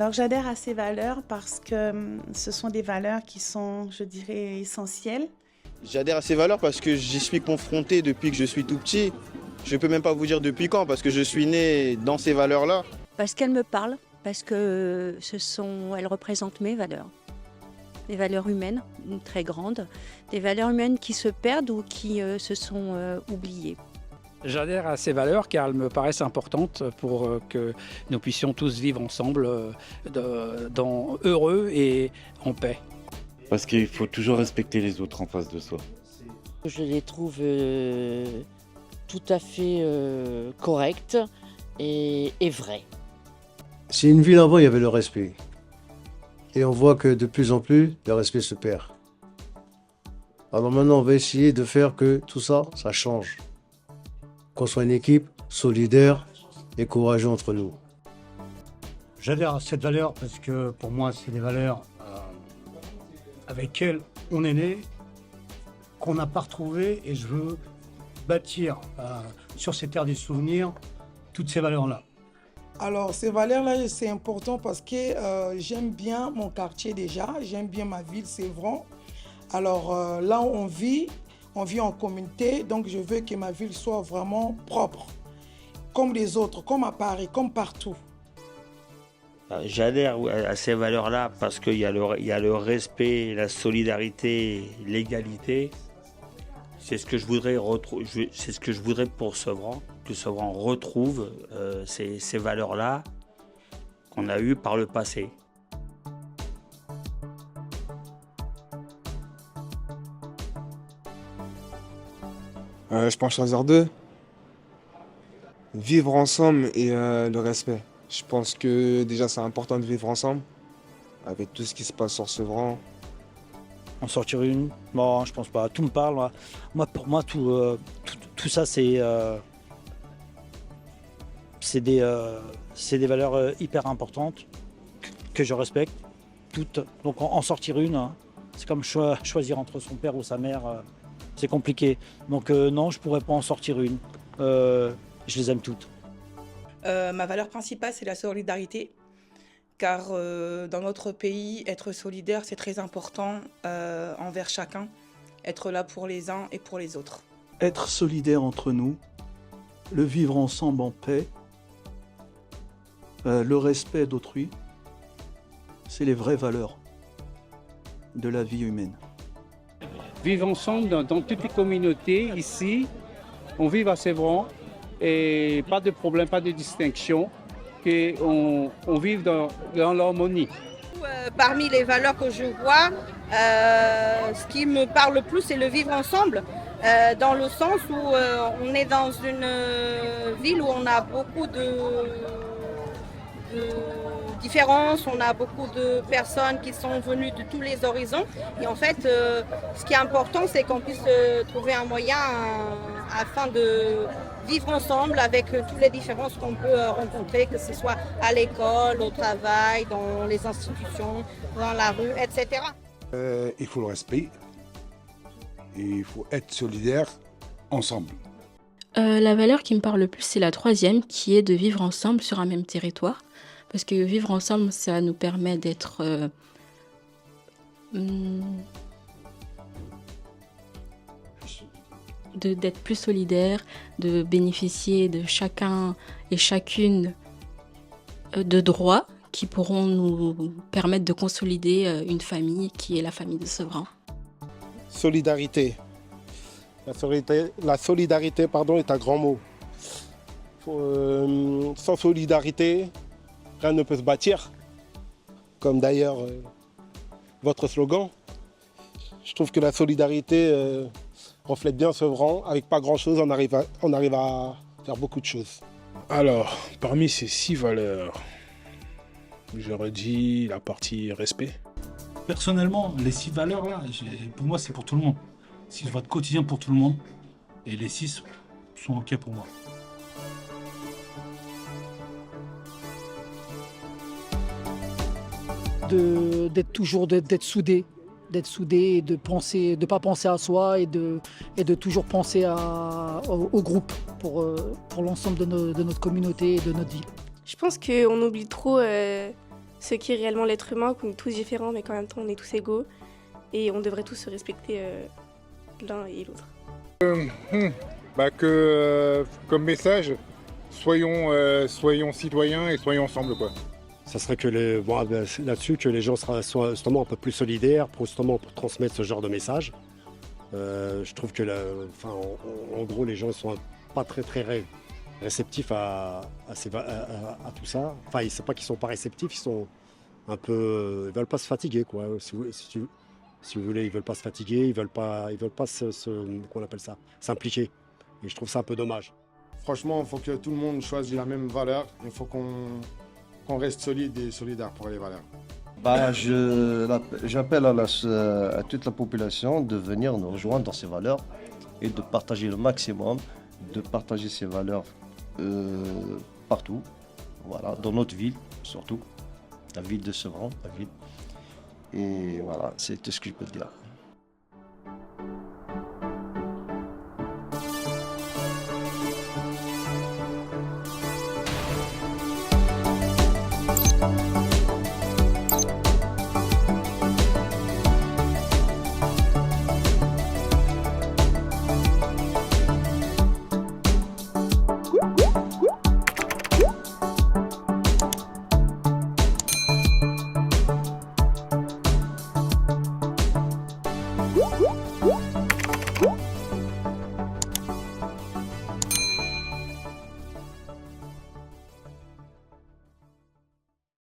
Alors j'adhère à ces valeurs parce que ce sont des valeurs qui sont, je dirais, essentielles. J'adhère à ces valeurs parce que j'y suis confronté depuis que je suis tout petit. Je ne peux même pas vous dire depuis quand, parce que je suis né dans ces valeurs-là. Parce qu'elles me parlent, parce que elles représentent mes valeurs. Des valeurs humaines très grandes, des valeurs humaines qui se perdent ou qui se sont oubliées. J'adhère à ces valeurs car elles me paraissent importantes pour que nous puissions tous vivre ensemble heureux et en paix. Parce qu'il faut toujours respecter les autres en face de soi. Je les trouve tout à fait correctes et vraies. C'est une ville avant, il y avait le respect. Et on voit que de plus en plus, le respect se perd. Alors maintenant, on va essayer de faire que tout ça, ça change. Qu'on soit une équipe solidaire et courageuse entre nous. J'adhère à cette valeur parce que pour moi, c'est des valeurs avec lesquelles on est né, qu'on n'a pas retrouvées, et je veux bâtir sur ces terres des souvenirs toutes ces valeurs-là. Alors, ces valeurs-là, c'est important parce que j'aime bien mon quartier déjà, j'aime bien ma ville, Sévran. Alors là où on vit en communauté, donc je veux que ma ville soit vraiment propre, comme les autres, comme à Paris, comme partout. J'adhère à ces valeurs-là parce qu'il y a le respect, la solidarité, l'égalité. C'est ce que je voudrais pour Sevran, que Sevran retrouve ces valeurs-là qu'on a eues par le passé. Je pense choisir deux. Vivre ensemble et le respect. Je pense que déjà c'est important de vivre ensemble avec tout ce qui se passe sur Sevran. En sortir une? Bon, je pense pas. Tout me parle. Pour moi, tout ça, c'est des valeurs hyper importantes que je respecte. Toutes. Donc en sortir une, hein, c'est comme choisir entre son père ou sa mère. C'est compliqué. Donc non, je pourrais pas en sortir une. Je les aime toutes. Ma valeur principale, c'est la solidarité. Car dans notre pays, être solidaire, c'est très important envers chacun. Être là pour les uns et pour les autres. Être solidaire entre nous, le vivre ensemble en paix, le respect d'autrui, c'est les vraies valeurs de la vie humaine. Vivre ensemble dans toutes les communautés ici, on vit à Sévran et pas de problème, pas de distinction. Qu'on vive dans l'harmonie. Parmi les valeurs que je vois, ce qui me parle le plus, c'est le vivre ensemble, dans le sens où on est dans une ville où on a beaucoup de différences, on a beaucoup de personnes qui sont venues de tous les horizons. Et en fait, ce qui est important, c'est qu'on puisse trouver un moyen afin de vivre ensemble avec toutes les différences qu'on peut rencontrer, que ce soit à l'école, au travail, dans les institutions, dans la rue, etc. Il faut le respect et il faut être solidaire ensemble. La valeur qui me parle le plus, c'est la troisième, qui est de vivre ensemble sur un même territoire. Parce que vivre ensemble, ça nous permet d'être d'être plus solidaires, de bénéficier de chacun et chacune de droits qui pourront nous permettre de consolider une famille qui est la famille de Sevran. Solidarité. La solidarité, est un grand mot. Sans solidarité, rien ne peut se bâtir. Comme d'ailleurs votre slogan. Je trouve que la solidarité reflète bien Sevran. Avec pas grand-chose, on arrive à faire beaucoup de choses. Alors, parmi ces 6 valeurs, j'aurais dit la partie respect. Personnellement, les 6 valeurs-là, pour moi, c'est pour tout le monde. Si je vois de quotidien pour tout le monde, et les 6 sont OK pour moi. D'être soudé, et de pas penser à soi et de toujours penser au groupe pour l'ensemble de notre communauté et de notre ville. Je pense qu'on oublie trop ce qu'est réellement l'être humain, qu'on est tous différents mais qu'en même temps on est tous égaux et on devrait tous se respecter l'un et l'autre. Comme message, soyons citoyens et soyons ensemble, quoi. Ça serait que là-dessus que les gens soient justement un peu plus solidaires pour transmettre ce genre de message. Je trouve que en gros les gens ne sont pas très réceptifs à tout ça. Enfin, c'est pas qu'ils sont pas réceptifs, ils sont un peu, ils veulent pas se fatiguer, quoi. Si vous voulez, ils veulent pas se fatiguer, ils veulent pas qu'on appelle ça, s'impliquer. Et je trouve ça un peu dommage. Franchement, il faut que tout le monde choisisse la même valeur. Il faut qu'on reste solide et solidaire pour les valeurs. J'appelle à toute la population de venir nous rejoindre dans ces valeurs et de partager le maximum, de partager ces valeurs partout, voilà, dans notre ville surtout, la ville de Sevran, la ville. Et voilà, c'est tout ce que je peux dire.